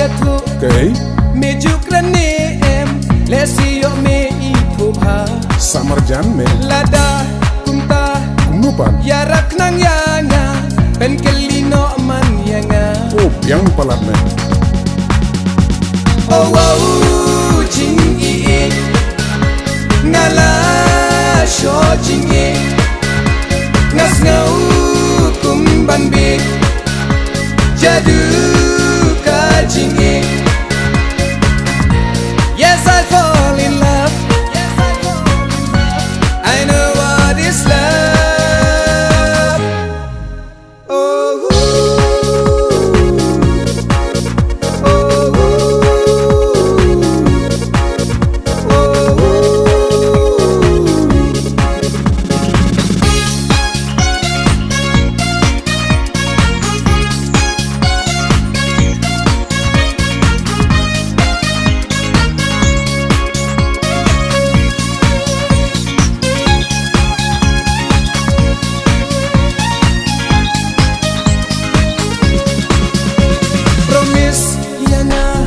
ya tu Okay. meju krane em lesi yo me itu bha Samarjan me. lada kunta Kumupan. ya raknang yanga pen kelino man yanga Oh, yang palat me. oh wow jing i ngala sho jing i ngas ngau kumban bi jadu ka jing i. Yes, I fall in love. I know what is love. Oh, oh,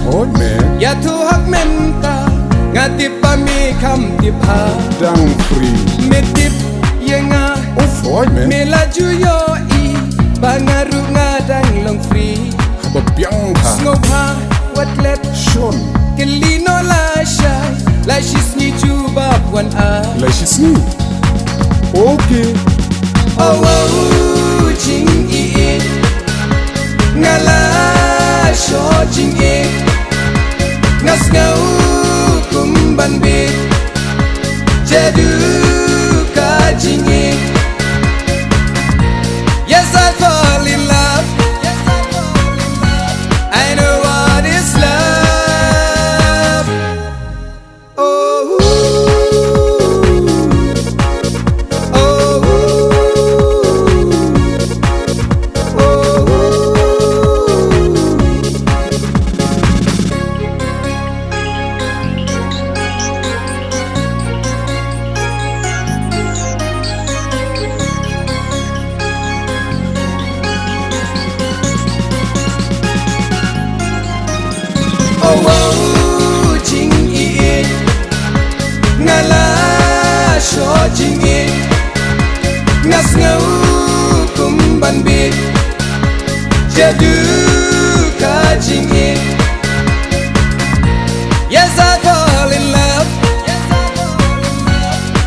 Oh, me. ya tu hak menta ngati pami kam tipha Dang free. medip yenga Oh, Floyd me. melaju yo I bangaru ngadang long free Hababyang ha. ngobha watlet Sean. kelino la shy la shisni juba wan a Laishisni. Okay. oh wow jing I ngala sho jing I ngas ngau kumban bi jadu ka jing I. Yes, I fall in love. I know what is love. Oh, oh, oh, oh, jing I ngala sho jing I ngas ngau kumban bi jadu ka jing I. Yes, I fall in love.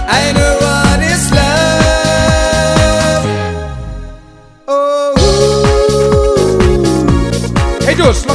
I know what is love. Oh, Hey, Josh.